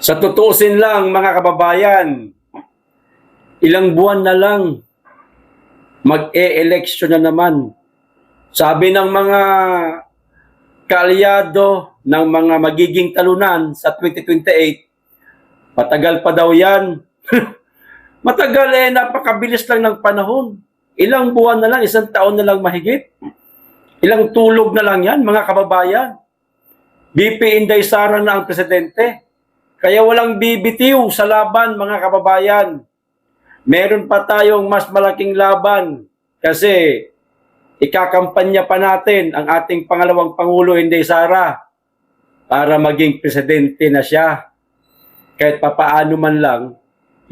Sa tutuusin lang mga kababayan, ilang buwan na lang mag-e-eleksyon na naman. Sabi ng mga kaalyado ng mga magiging talunan sa 2028, matagal pa daw yan. Matagal napakabilis lang ng panahon. Ilang buwan na lang, isang taon na lang mahigit. Ilang tulog na lang yan mga kababayan. BP Inday Sara na ang presidente. Kaya walang bibitiw sa laban mga kababayan. Meron pa tayong mas malaking laban kasi ikakampanya pa natin ang ating pangalawang Pangulo Inday Sara para maging presidente na siya. Kahit papaano man lang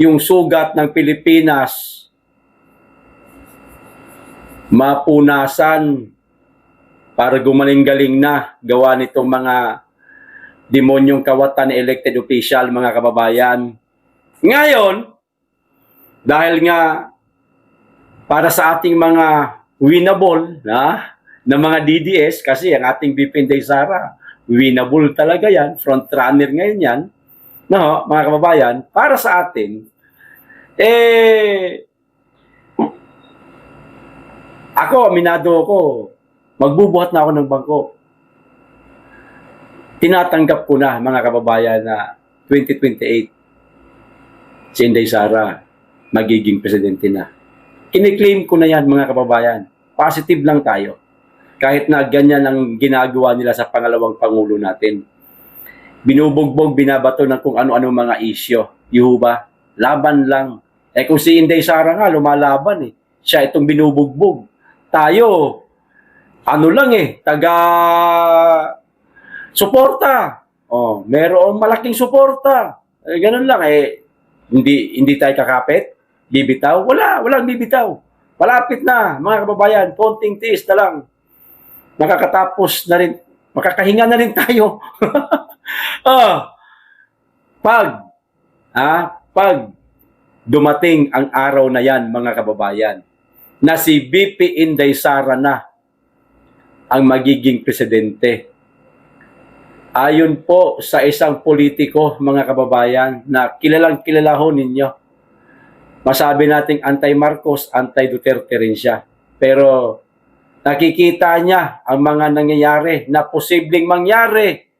yung sugat ng Pilipinas mapunasan para gumaling-galing na gawa nitong mga demonyong kawatan na elected official, mga kababayan. Ngayon, dahil nga para sa ating mga winnable na mga DDS, kasi ang ating BP Inday Sara, winnable talaga yan, front runner ngayon yan, no, mga kababayan, para sa atin, ako, aminado ako, magbubuhat na ako ng bangko. Tinatanggap ko na, mga kababayan, na 2028, si Inday Sara, magiging presidente na. Kiniklaim ko na yan, mga kababayan. Positive lang tayo. Kahit na ganyan ang ginagawa nila sa pangalawang Pangulo natin. Binubugbog, binabato ng kung ano-ano mga isyo. Yuhu ba? Laban lang. Kung si Inday Sara nga, lumalaban eh. Siya itong binubugbog. Tayo, ano lang suporta. Merong malaking suporta. Ganun lang hindi tayo kakapit. Bibitaw? Walang bibitaw. Malapit na, mga kababayan. Konting tiis na lang. Makakatapos na rin, makakahinga na rin tayo. Pag dumating ang araw na yan, mga kababayan, na si BP Inday Sara na ang magiging presidente. Ayon po sa isang politiko, mga kababayan, na kilalang-kilala ho ninyo. Masabi nating anti-Marcos, anti-Duterte rin siya. Pero nakikita niya ang mga nangyayari na posibleng mangyari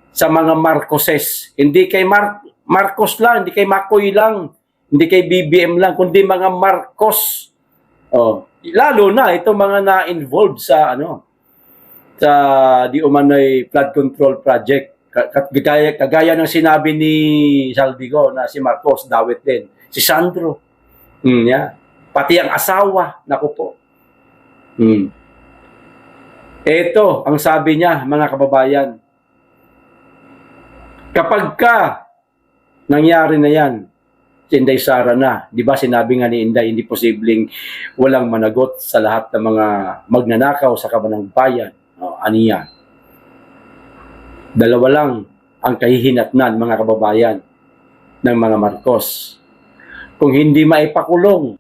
sa mga Marcoses. Hindi kay Marcos lang, hindi kay Makoy lang, hindi kay BBM lang, kundi mga Marcos. Lalo na itong mga na-involved sa sa di umano'y flood control project. Kagaya ng sinabi ni Saldigo na si Marcos, dawit din. Si Sandro. Pati ang asawa. Naku po. Ito ang sabi niya, mga kababayan. Kapag nangyari na yan, si Inday Sara na, di ba sinabi nga ni Inday, hindi posibleng walang managot sa lahat ng mga magnanakaw sa kabanang bayan. Aniya. Dalawa lang ang kahihinatnan, mga kababayan, ng mga Marcos. Kung hindi maipakulong,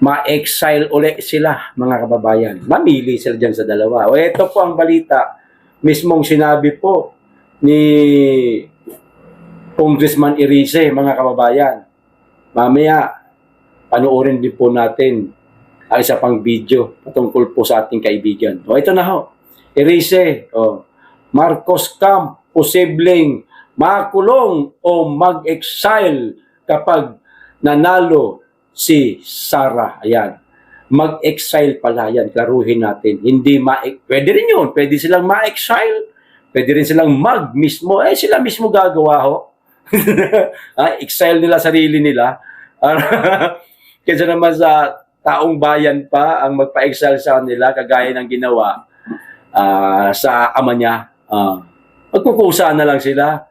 ma-exile ulit sila, mga kababayan. Mamili sila dyan sa dalawa. Ito po ang balita. Mismong sinabi po ni Congressman Irice, mga kababayan. Mamaya, panoorin din po natin ang isa pang video patungkol po sa ating kaibigan. Ito na ho. Irice, Marcos Camp, posibleng makulong o mag-exile kapag nanalo si Sara. Ayan. Mag-exile pala yan. Klaruhin natin. Pwede rin yun. Pwede silang ma-exile. Pwede rin silang mismo. Sila mismo gagawa ho. Exile nila sarili nila. Kaysa naman sa taong bayan pa ang magpa-exile sa kanila kagaya ng ginawa sa ama niya. Magkukusa na lang sila.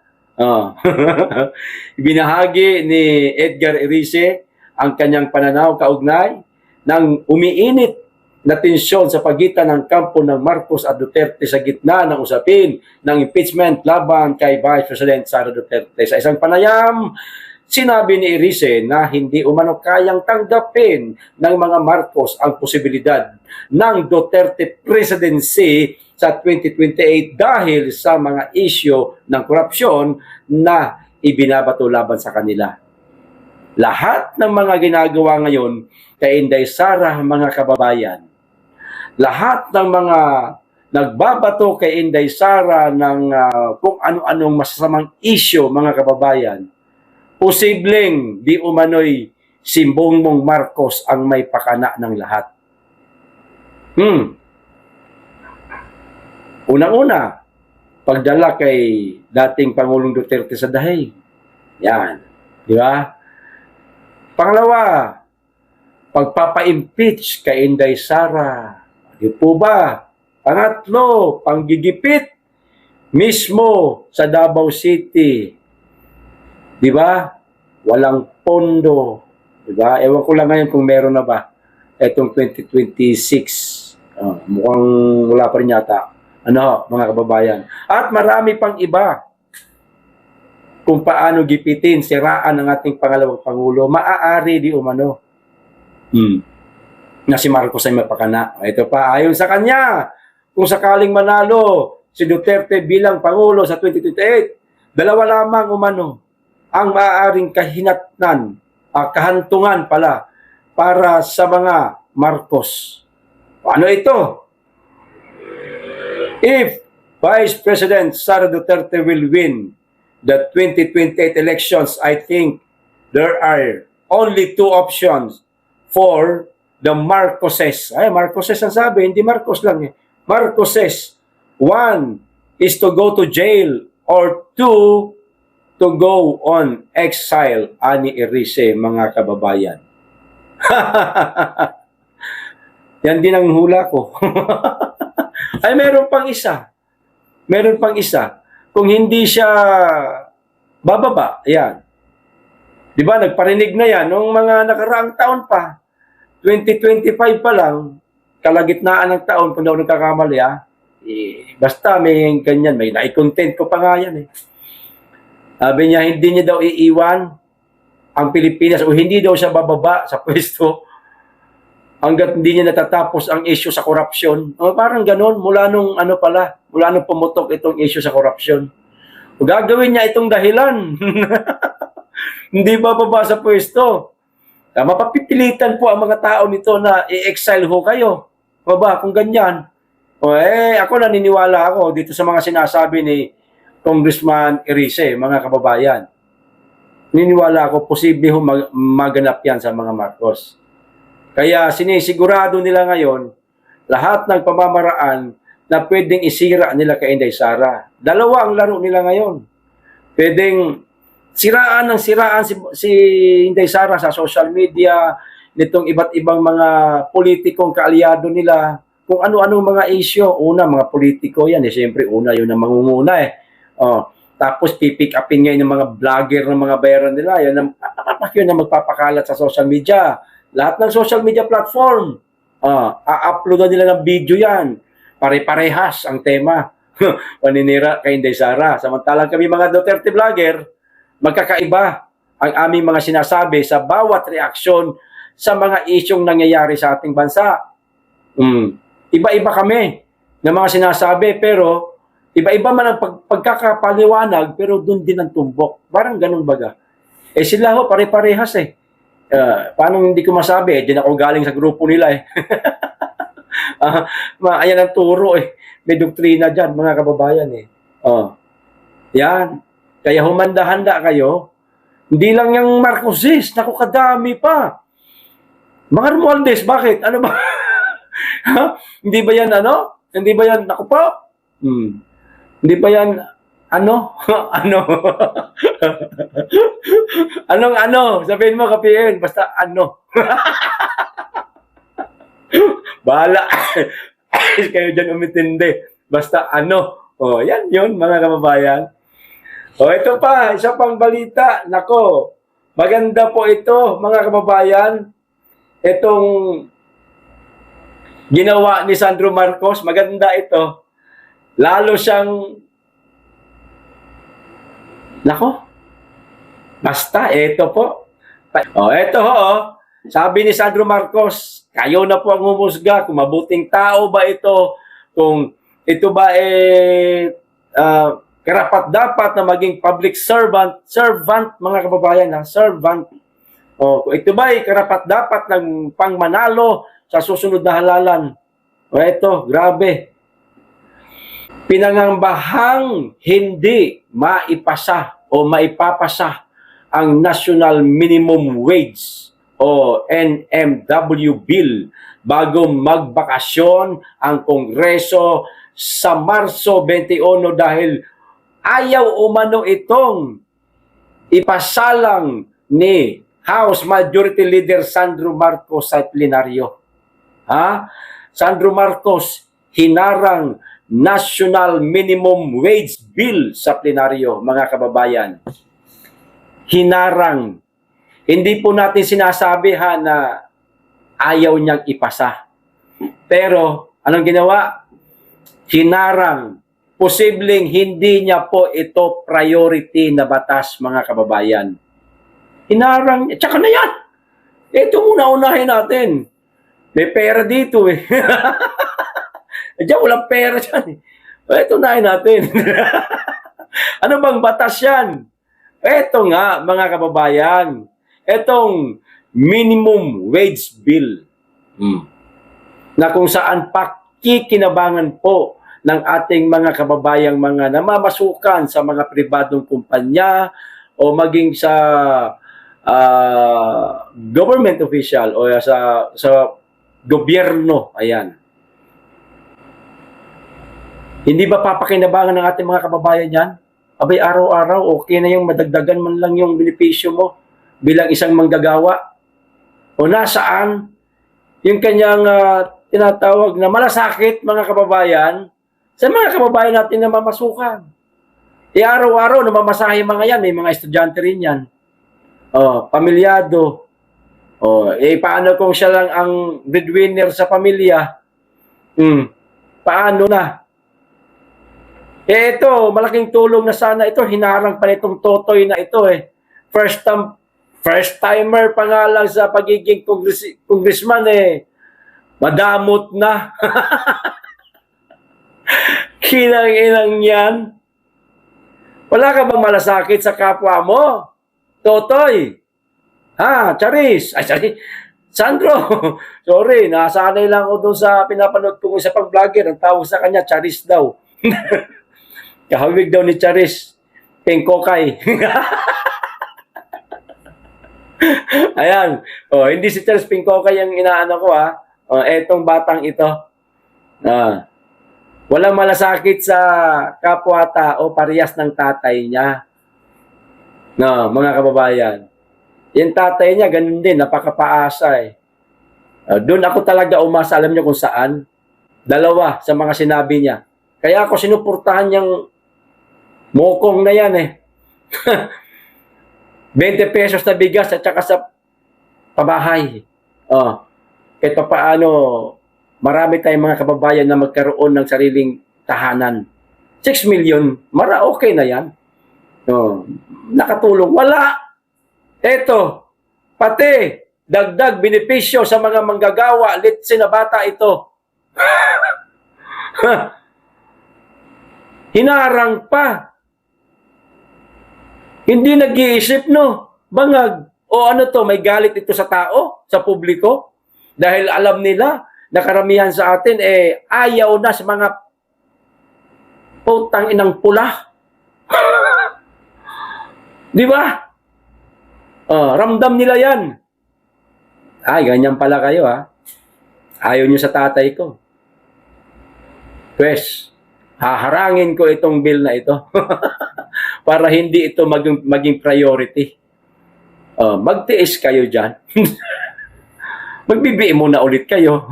Binahagi ni Edgar Irice ang kanyang pananaw kaugnay ng umiinit na tensyon sa pagitan ng kampo ng Marcos at Duterte sa gitna ng usapin ng impeachment laban kay Vice President Sara Duterte. Sa isang panayam Sinabi ni Erice na hindi umano kayang tanggapin ng mga Marcos ang posibilidad ng Duterte presidency sa 2028 dahil sa mga isyu ng korupsyon na ibinabato laban sa kanila. Lahat ng mga ginagawa ngayon kay Inday Sara, mga kababayan, lahat ng mga nagbabato kay Inday Sara ng kung ano-anong masasamang isyu, mga kababayan, posibleng di umano'y si Bongbong Marcos ang may pakana ng lahat. Unang-una, pagdala kay dating Pangulong Duterte sa dahig. Yan. Di ba? Pangalawa, pagpapa-impeach kay Inday Sara. Di po ba? Pangatlo, panggigipit mismo sa Davao City. Di ba? Walang pondo. Di ba? Ewan ko lang ngayon kung meron na ba etong 2026. Mukhang wala pa rin yata. Mga kababayan. At marami pang iba kung paano gipitin, siraan ng ating pangalawang Pangulo. Maaari di umano. Na si Marcos ay mapakana. Ito pa, ayon sa kanya, kung sakaling manalo si Duterte bilang Pangulo sa 2028, dalawa lamang umano ang maaaring kahantungan pala para sa mga Marcos. Paano ito? If Vice President Sara Duterte will win the 2028 elections, I think there are only two options for the Marcoses. Ay, Marcoses ang sabi, hindi Marcos lang eh. Marcoses. One is to go to jail or two to go on exile, ani Erice, mga kababayan. Yan din ang hula ko. Ay, meron pang isa. Meron pang isa. Kung hindi siya bababa, yan. Di ba, nagparinig na yan nung mga nakaraang taon pa. 2025 pa lang, kalagitnaan ng taon, kung daw nagkakamali, basta may ganyan, may nai-content ko pa nga yan eh. Sabi niya, hindi niya daw iiwan ang Pilipinas o hindi daw siya bababa sa pwesto hanggat hindi niya natatapos ang issue sa korupsyon. Parang ganon, mula nung pumutok itong issue sa korupsyon. O gagawin niya itong dahilan. Hindi bababa sa pwesto. Mapapipilitan po ang mga tao nito na i-exile ho kayo. Baba, kung ganyan. Ako naniniwala ako dito sa mga sinasabi ni Congressman Erice, mga kababayan. Naniniwala ako, posible ho maganap yan sa mga Marcos. Kaya sinisigurado nila ngayon, lahat ng pamamaraan na pwedeng isira nila kay Inday Sara. Dalawa ang laro nila ngayon. Pwedeng siraan si Inday Sara sa social media, nitong iba't ibang mga politikong kaalyado nila, kung ano-anong mga issue. Una, mga politiko yan. Siyempre, una yun ang mangunguna eh. Tapos, pipick upin ngayon ng mga vlogger ng mga bayaran nila. Yun ang magpapakalat sa social media. Lahat ng social media platform, a-upload nila ng video yan. Pare-parehas ang tema. Paninira kay Inday Sara. Samantalang kami mga Duterte vlogger, magkakaiba ang aming mga sinasabi sa bawat reaksyon sa mga isyong nangyayari sa ating bansa. Iba-iba kami ng mga sinasabi, pero iba-iba man ang pagkakapaliwanag, pero doon din ang tumbok. Parang ganun baga. Sila ho, pare-parehas eh. Paano hindi ko masabi? Di na ako galing sa grupo nila eh. Ayan ang turo eh. May doktrina dyan, mga kababayan eh. Yan. Kaya humanda-handa kayo. Hindi lang yung Marcoses, naku kadami pa. Mga Romualdez, bakit? Ano ba? Hindi ba yan Hindi ba yan, naku po? Hindi ba yan, ano? Anong sabihin mo, kapihin, basta ano. Bahala. Kayo dyan umitindi. Basta ano. Yan yun, mga kababayan. Ito pa, isa pang balita. Nako, maganda po ito, mga kababayan. Itong ginawa ni Sandro Marcos, maganda ito. Lalo siyang, nako, Basta, eto po. Eto ho, sabi ni Sandro Marcos, kayo na po ang humusga kung mabuting tao ba ito, kung ito ba karapat-dapat na maging public servant, mga kababayan, servant. Kung ito ba karapat-dapat ng pangmanalo sa susunod na halalan. Eto, grabe. Pinangambahang hindi maipasa o maipapasa ang National Minimum Wage o NMW Bill bago magbakasyon ang Kongreso sa Marso 21 dahil ayaw umano itong ipasalang ni House Majority Leader Sandro Marcos sa plenaryo. Sandro Marcos hinarang National Minimum Wage Bill sa plenaryo, mga kababayan. Hinarang. Hindi po natin sinasabi na ayaw niyang ipasa. Pero, anong ginawa? Hinarang. Posibleng hindi niya po ito priority na batas, mga kababayan. Hinarang. Tsaka na yan. Ito muna unahin natin. May pera dito eh. Diyan, walang pera dyan. Ito unahin natin. Ano bang batas yan? Ito nga, mga kababayan, itong minimum wage bill na kung saan pakikinabangan po ng ating mga kababayang mga namamasukan sa mga pribadong kumpanya o maging sa government official o sa gobyerno. Ayan. Hindi ba papakinabangan ng ating mga kababayan yan? Abay, araw-araw, okay na yung madagdagan man lang yung benepisyo mo bilang isang manggagawa. O nasaan yung kanyang tinatawag na malasakit, mga kababayan, sa mga kababayan natin na mamasukan. Araw-araw, namamasahe mga yan, may mga estudyante rin yan. Pamilyado. Paano kung siya lang ang breadwinner sa pamilya? Paano na? Ito, malaking tulong na sana ito. Hinarang pa nitong Totoy na ito eh. First timer pa nga lang sa pagiging congressman eh. Madamot na. Kinang-inang yan. Wala ka bang malasakit sa kapwa mo? Totoy. Charis. Ay, sorry. Sandro. Sorry, nasanay lang ako doon sa pinapanood ko sa pang-vlogger. Ang tawag sa kanya, Charis daw. Kahawig daw ni Charis, Pengkokay. Ayan. Hindi si Charis Pengkokay ang inaano ko etong batang ito. Walang malasakit sa kapwa o parehas ng tatay niya. Mga kababayan. Yung tatay niya, ganun din, napakapaasa eh. Doon ako talaga umasa, alam niyo kung saan? Dalawa sa mga sinabi niya. Kaya ako sinuportahan niyang mokong na yan eh. 20 pesos na bigas at saka sa pabahay. Kahit paano, marami tayong mga kababayan na magkaroon ng sariling tahanan. 6 million, okay na yan. Nakatulong. Wala. Eto, pati, dagdag benepisyo sa mga manggagawa, litsi na bata ito. Hinarang pa. Hindi nag-iisip, no? Bangag. O ano to, may galit ito sa tao, sa publiko? Dahil alam nila, na karamihan sa atin, ayaw na sa mga putang inang pula. Di ba? Ramdam nila yan. Ay, ganyan pala kayo, Ayaw nyo sa tatay ko. Pues, haharangin ko itong bill na ito para hindi ito maging priority. Magtiis kayo dyan. Magbibiim muna ulit kayo.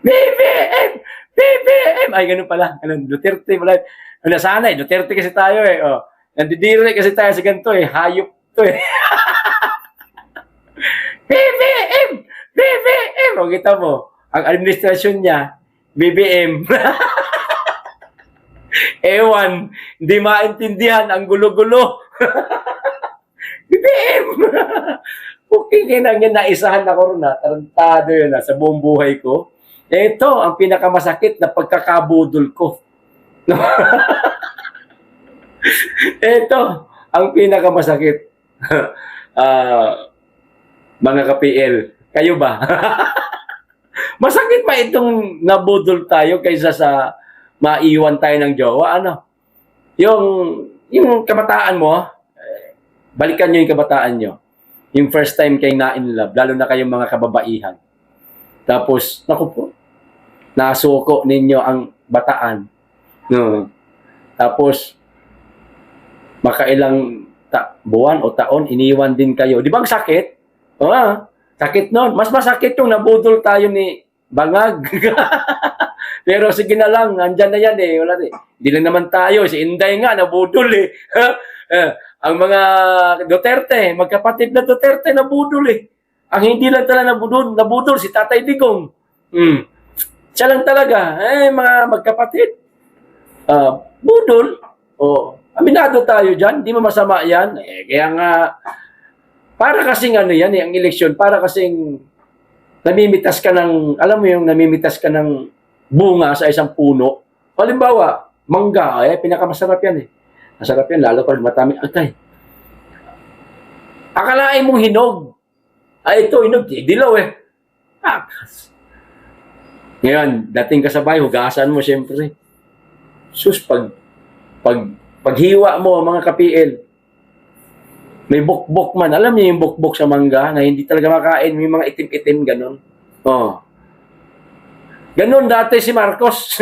BBM! BBM! Ay, ganun pala. Duterte pala. Nasanay, Duterte kasi tayo eh. Nandidiri kasi tayo sa ganito eh. Hayop to eh. BBM! BBM! O, kita mo, ang administrasyon niya, BBM. Ewan, hindi maintindihan ang gulo-gulo. BBM! Okay, na nga naisahan ako ron na. Tarantado yun na sa buong buhay ko. Ito, ang pinakamasakit na pagkakabudol ko. Ito, ang pinakamasakit. Mga ka-PL, kayo ba? Masakit pa itong nabudol tayo kaysa sa maiwan tayo ng jowa. Ano? Yung kabataan mo, balikan nyo yung kabataan nyo. Yung first time kayo na-in love, lalo na kayong mga kababaihan. Tapos, naku po, nasuko ninyo ang bataan. No. Tapos, makailang buwan o taon, iniwan din kayo. Di ba ang sakit? Sakit nun. Mas masakit yung nabudol tayo ni Bangag. Pero sige na lang, andyan na yan eh. Wala, hindi lang naman tayo. Si Inday nga, nabudol eh. Ang mga Duterte, magkapatid na Duterte, nabudol eh. Ang hindi lang talaga nabudol si Tatay Digong. Siya lang talaga. Mga magkapatid. Budol. Aminado tayo dyan. Hindi mo masama yan. Kaya nga, para kasing ano yan ang eleksyon, para kasing namimitas ka ng, alam mo yung namimitas ka ng bunga sa isang puno. Halimbawa, mangga, pinakamasarap yan eh. Masarap yan, lalo pag matami. Okay. Akalain mong hinog. Ito, hinog, dilaw eh. Ngayon, dating ka sa bahay, hugasan mo siyempre. Sus, paghiwa mo, mga ka-PL, may bukbok man. Alam niyo yung bukbok sa mangga na hindi talaga makain. May mga itim-itim, ganun. Ganun dati si Marcos.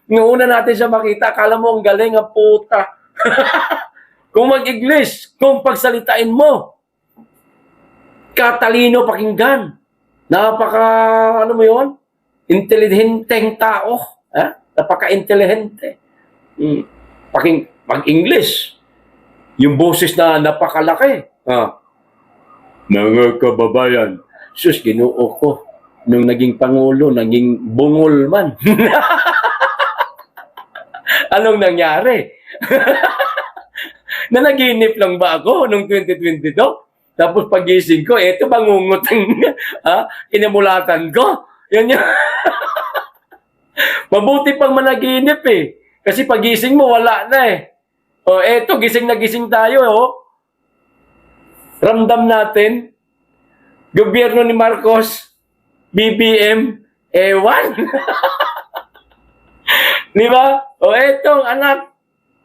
Yung una natin siya makita, akala mo ang galing, ang puta. Kung mag-English, kung pagsalitain mo, katalino pakinggan. Ano mo yun? Intelihenteng tao. Napaka-intelihente. Pag-English, yung boses na napakalaki. Mga kababayan, sus, Ginoo ko. Nung naging Pangulo, naging bungol man. Anong nangyari? Nanaginip lang ba ako nung 2022? Tapos pagising ko, eto bangungot ang inamulatan ko. Yan yun. Mabuti pang managinip eh. Kasi pagising mo, wala na eh. Eto, gising na gising tayo. Ramdam natin, gobyerno ni Marcos, BBM, ewan. Di ba? Etong anak,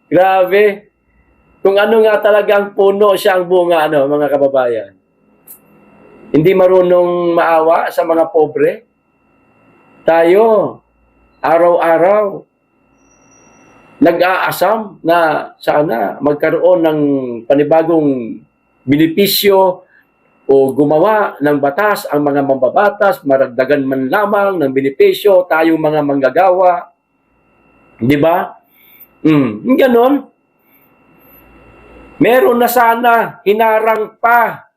grabe. Kung ano nga talagang puno siya ang bunga, mga kababayan. Hindi marunong maawa sa mga pobre. Tayo, araw-araw, nag-aasam na sana magkaroon ng panibagong benepisyo o gumawa ng batas ang mga mambabatas, maragdagan man lamang ng benepisyo tayong mga manggagawa. Di ba? Ganon. Meron na sana, hinarang pa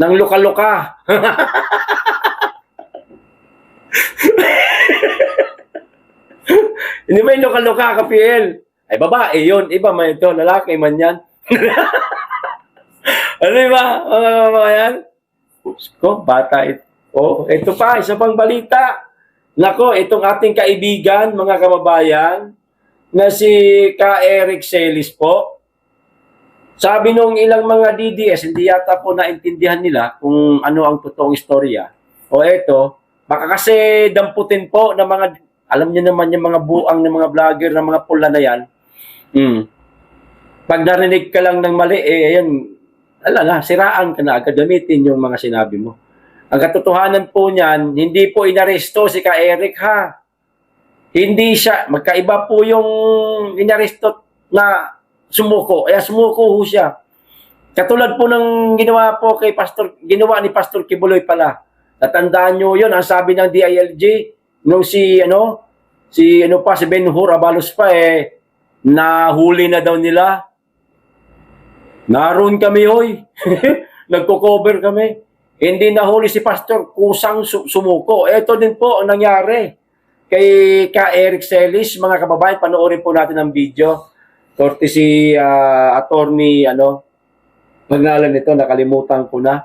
ng luka-luka. Hindi ba yung luka-luka, ka-PL? Ay, babae yun. Iba man ito, lalaki man yan. Ano ba, mga kababayan? Ko, bata ito. Ito pa, isa pang balita. Nako, itong ating kaibigan, mga kababayan, na si Ka Eric Celis po. Sabi nung ilang mga DDS, hindi yata po naintindihan nila kung ano ang totoong istorya. Eto, baka kasi damputin po ng mga, alam niyo naman yung mga buang ng mga vlogger, ng mga pula na yan. Pag narinig ka lang ng mali, ayan, siraan ka na agad, gamitin yung mga sinabi mo. Ang katotohanan po niyan, hindi po inaresto si Ka Eric ha. Hindi siya, magkaiba po yung inaresto na sumuko. Kaya sumuko ho siya. Katulad po ng ginawa po kay ginawa ni Pastor Kibuloy pala. Natandaan nyo yun, ang sabi ng DILG, nung si Ben-Hur Abalos pa nahuli na daw nila. Naroon kami hoy. Nagko-cover kami. Hindi nahuli si Pastor, kusang sumuko. Ito din po ang nangyari. kay Ka Eric Celis, mga kababayan, panoorin po natin ang video. Courtesy attorney, pangalan nito, nakalimutan ko na.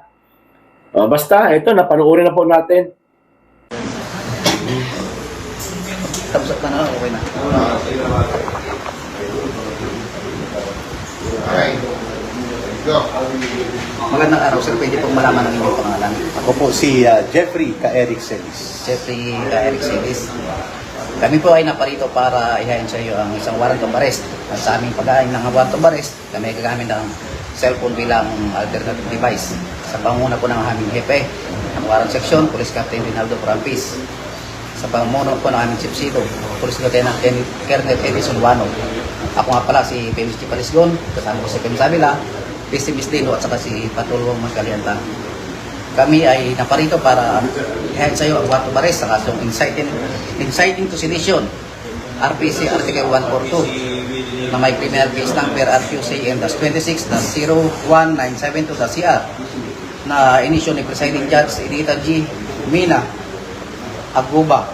Basta, ito, napanoorin na po natin. Tapos ka na, okay na. Alright. Go. Magandang araw, sir. Pwede pong malaman ang inyong pangalan. Ako po si Jeffrey Ka-Eric Celis. Jeffrey Eric Celis. Kami po ay naparito para ihain sa iyo ang isang warrant of arrest. At sa aming pag-ahin ng warrant of arrest, kami ay gagamit ng cellphone bilang alternative device. Sa panguna po ng aming hepe, ang warrant section, Police Captain Rinaldo Prampis. Sa panguna po ng aming chipsito, Police Lieutenant Colonel Edison Wano. Ako nga pala si Felix G. Parisgon, kasama ko si Pem Sabila, Pesti Mislino at saka si Patulong Magkalianta. Kami ay naparito para ihain sa iyo ang warrant of arrest sa kasong inciting to sedition, RPC Article 142 na may criminal case number RQC-26-01972-CR na inisyo ni Presiding Judge Edita G. Mina Aguba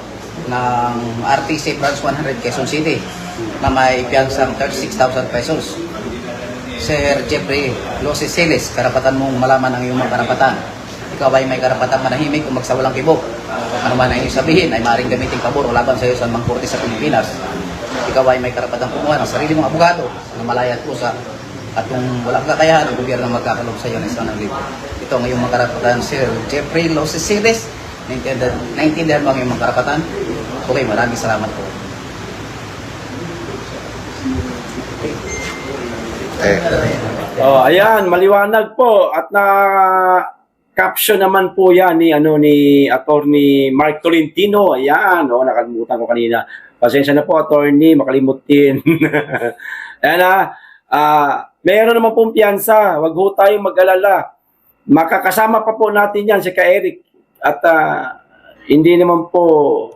ng RTC Branch 100 Quezon City na may piyansang 36,000 pesos. Sir Jeffrey Loses Celis, karapatan mong malaman ang iyong mga karapatan. Ikaw ay may karapatan manahimik o magsawalang kibok. Ano man ang iyong sabihin ay maaaring gamitin pabor o laban sa iyo sa mga korte sa Pilipinas. Ikaw ay may karapatan kumuha ng sarili mong abogado na malaya at pusa. At kung walang kakayahan, ang gobyerno magkakalob sa iyo ng isang libo. Ito ang iyong mga karapatan, Sir Jeffrey Loses Celis. Naintindihan mo ang iyong mga karapatan? Okay, maraming salamat po. Ayan, maliwanag po at na caption naman po 'yan ni attorney Mark Tolentino. Ayan, nakalimutan ko kanina. Pasensya na po, attorney, makalimutin. Ayan meron naman pong piyansa. Wag ho tayong mag-alala. Makakasama pa po natin 'yan si Ka Eric at hindi naman po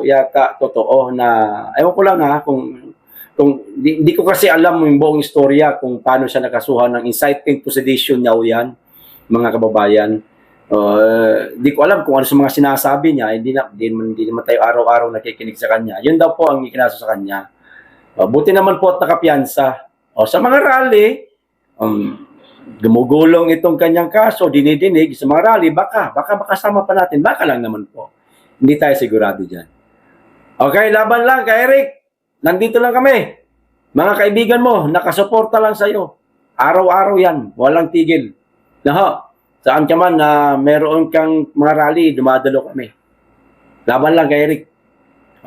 yata totoo na ewan ko lang kung hindi ko kasi alam yung buong istorya kung paano siya nakasuhan ng inciting to sedition niya yan, mga kababayan. Hindi ko alam kung ano sa mga sinasabi niya, hindi naman tayo araw-araw nakikinig sa kanya. Yun daw po ang ikinaso sa kanya. Buti naman po at nakapiyansa. Sa mga rally, gumugulong itong kanyang kaso, dinidinig sa mga rally, baka makasama pa natin, baka lang naman po. Hindi tayo sigurado dyan. Okay, laban lang, Ka Eric. Nandito lang kami. Mga kaibigan mo, nakasuporta lang sa'yo. Araw-araw yan, walang tigil. Saan ka man na meron kang mga rally, dumadalo kami. Laban lang, Ka Eric.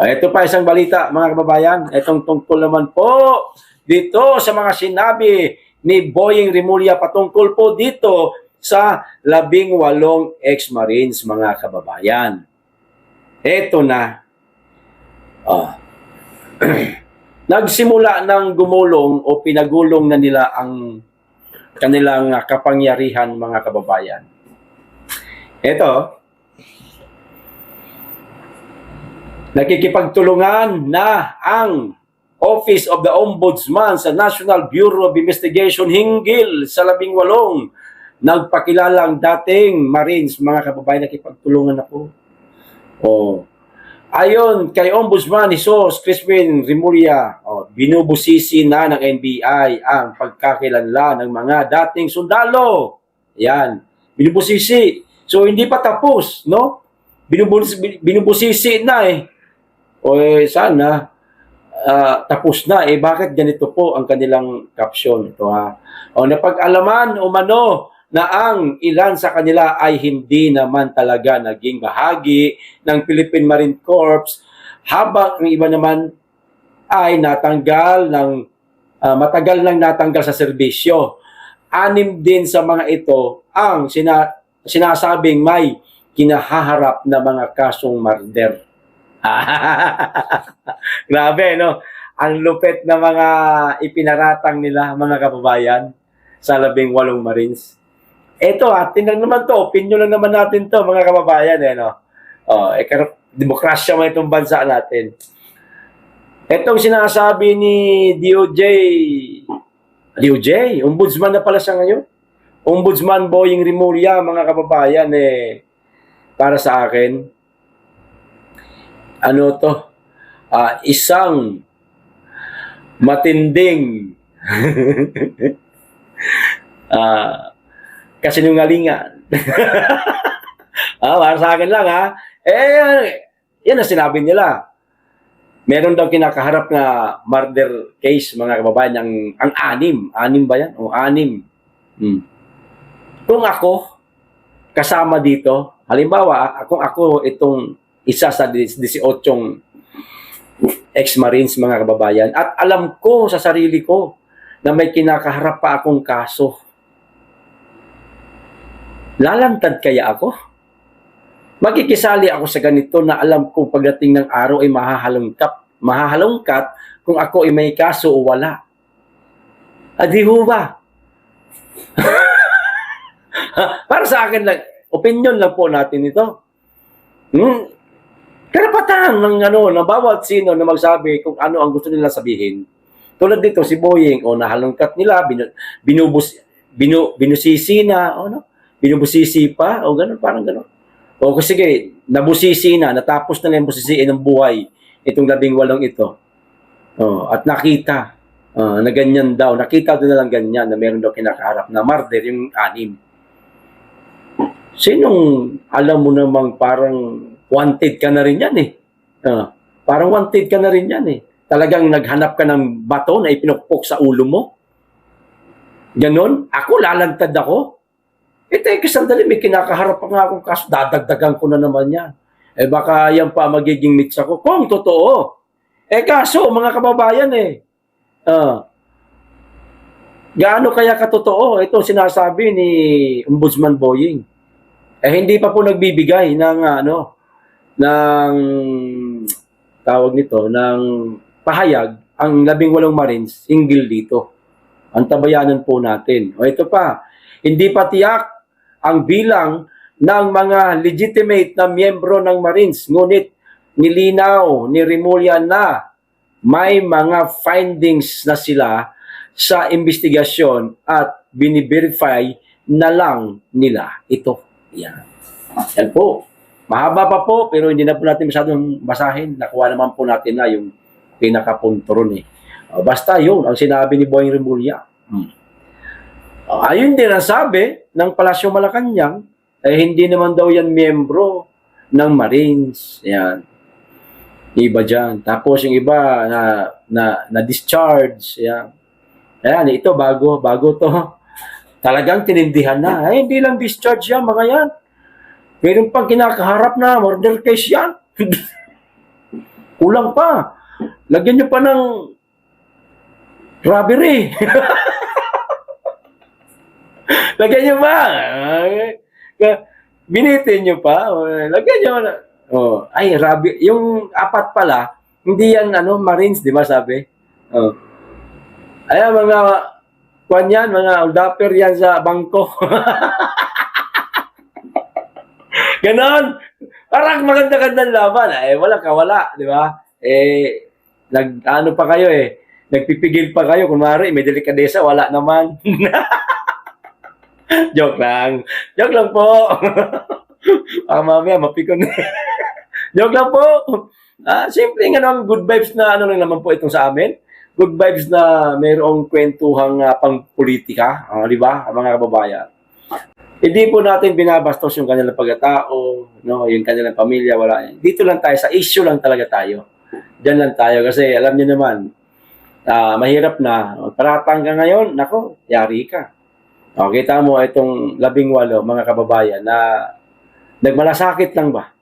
Ito pa isang balita, mga kababayan. Itong tungkol naman po dito sa mga sinabi ni Boying Rimulya patungkol po dito sa 18 ex-Marines, mga kababayan. Ito na. Nagsimula ng gumulong o pinagulong na nila ang kanilang kapangyarihan, mga kababayan. Ito, nakikipagtulungan na ang Office of the Ombudsman sa National Bureau of Investigation hinggil sa 18 nagpakilalang dating Marines, mga kababayan, nakipagtulungan ako. Ayon kay Ombudsman Jesus Crispin Rimulya, binubusisi na ng NBI ang pagkakilanlan ng mga dating sundalo. Yan, binubusisi. So hindi pa tapos, no? Binubusisi na sana tapos na. Bakit ganito po ang kanilang caption? Ito napag-alaman umano na ang ilan sa kanila ay hindi naman talaga naging bahagi ng Philippine Marine Corps, habang ang iba naman ay natanggal matagal nang natanggal sa serbisyo. 6 din sa mga ito ang sinasabing may kinahaharap na mga kasong murder. Grabe, no? Ang lupit na mga ipinaratang nila, mga kababayan, sa 18 Marines. Ito tingnan naman to, opinion lang naman natin to, mga kababayan, demokrasya man itong bansa natin. Itong sinasabi ni DOJ, ombudsman na pala siya ngayon. Ombudsman Boying Rimulya, mga kababayan, para sa akin, ano to, isang matinding kasinungalingan. Para sa akin lang yan ang sinabi nila. Meron daw kinakaharap na murder case, mga kababayan, ang anim ba yan? O anim. Kung ako kasama dito, halimbawa, kung ako itong isa sa 18 ex-Marines, mga kababayan, at alam ko sa sarili ko na may kinakaharap pa akong kaso, lalantad kaya ako? Makikisali ako sa ganito na alam kong pagdating ng araw ay mahahalongkat kung ako ay may kaso o wala. Di ho ba? Para sa akin lang, opinion lang po natin ito. Karapatan ng bawat sino na magsabi kung ano ang gusto nila sabihin. Tulad dito, si Boying, nahalongkat nila, binusisi na, binubusisi pa, gano'n, parang gano'n. O sige, nabusisi na, natapos na yung busisiin ng buhay itong 18 ito. At nakita na ganyan daw, nakita doon na lang ganyan na meron daw kinakaharap na murder yung 6. Sinong alam mo namang parang wanted ka na rin yan parang wanted ka na rin yan Talagang naghanap ka ng bato na ipinukpok sa ulo mo? Ganon? Ako, lalantad ako? Sandali, may kinakaharap pa nga akong kaso, dadagdagan ko na naman yan. Baka yan pa magiging mitsa ko. Kung totoo. Kaso, mga kababayan gaano kaya katotoo? Ito sinasabi ni Ombudsman Boying. Hindi pa po nagbibigay ng tawag nito, ng pahayag ang 18 Marines hinggil dito. Ang tabayanan po natin. Ito pa, hindi pa tiyak ang bilang ng mga legitimate na miyembro ng Marines. Ngunit nilinaw ni Remulla na may mga findings na sila sa investigasyon at biniverify na lang nila ito. Yan po. Mahaba pa po, pero hindi na po natin masyadong basahin. Nakuha naman po natin na yung pinakapunto ron basta yun, ang sinabi ni Boying Remulla. Ayun din ang sabi ng Palasyo Malacanang, hindi naman daw yan miyembro ng Marines. Yan. Iba dyan. Tapos yung iba na discharge. Yan. Ayan, ito bago to. Talagang tinindihan na. Hindi lang discharge yan, mga yan. Meron pang kinakaharap na murder case yan. Kulang pa. Lagyan nyo pa ng robbery. Lagyan nyo ba? Binitin nyo pa? Lagyan nyo na. Yung 4 pala, hindi yan Marines, di ba sabi? Ayan, mga uldapper yan sa bangko. Ganon. Parang maganda-gandang laban. Wala ka, wala. Di ba? Pa kayo nagpipigil pa kayo. Kunwari, may delikadesa, wala naman. Joke lang. Joke lang po. Mamaya, mapikon. Joke lang po. Simple good vibes na lang naman po itong sa amin. Good vibes na mayroong kwentuhang pang-politika. Di ba, mga kababayan? Hindi po natin binabastos yung kanilang pagkatao, yung kanilang pamilya, wala. Dito lang tayo, sa issue lang talaga tayo. Diyan lang tayo kasi alam niyo naman, mahirap na. Paratang ka ngayon, nako, yari ka. Kita mo itong 18, mga kababayan, na nagmalasakit lang ba?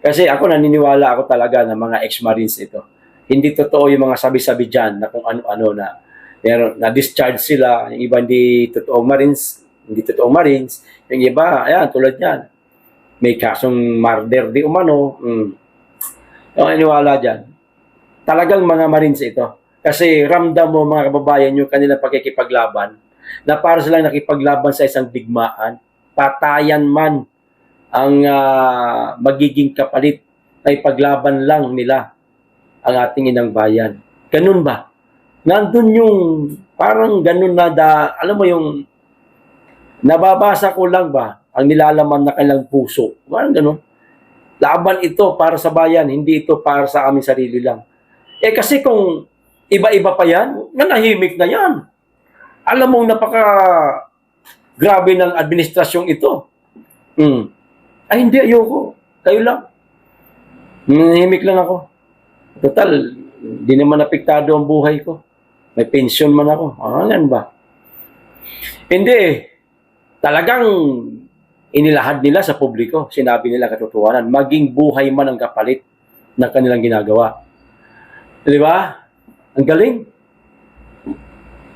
Kasi ako naniniwala ako talaga na mga ex-Marines ito. Hindi totoo yung mga sabi-sabi dyan na kung ano-ano na discharge sila, yung iba hindi totoong Marines, yung iba, ayan, tulad yan. May kasong murder di umano. Yung iniwala dyan. Talagang mga Marines ito. Kasi ramdam mo, mga kababayan, yung kanilang pagkikipaglaban, na para silang nakipaglaban sa isang digmaan, patayan man ang magiging kapalit, ay paglaban lang nila ang ating inang bayan. Ganun ba? Nandun yung parang ganun na alam mo yung nababasa ko lang ba ang nilalaman na kanilang puso. Parang ganun. Laban ito para sa bayan, hindi ito para sa aming sarili lang. Kasi kung iba-iba pa yan, nanahimik na yan. Alam mong napaka grabe ng administrasyong ito. Ay, hindi, ayoko. Kayo lang. Nanahimik lang ako. Total, di naman apektado ang buhay ko. May pension man ako. Yan ba? Hindi. Talagang inilahad nila sa publiko. Sinabi nila katotohanan. Maging buhay man ang kapalit ng kanilang ginagawa. Di ba? Ang galing.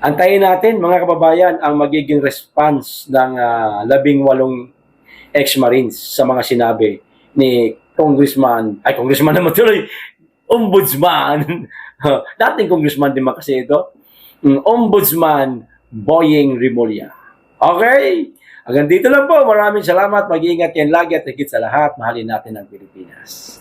Antayin natin, mga kababayan, ang magiging response ng 18 ex-Marines sa mga sinabi ni Congressman naman tuloy, Ombudsman. Dating Congressman din kasi ito. Ombudsman Boying Rimulya. Okay? Hanggang dito lang po. Maraming salamat. Mag-iingat yan lagi at higit sa lahat, mahalin natin ang Pilipinas.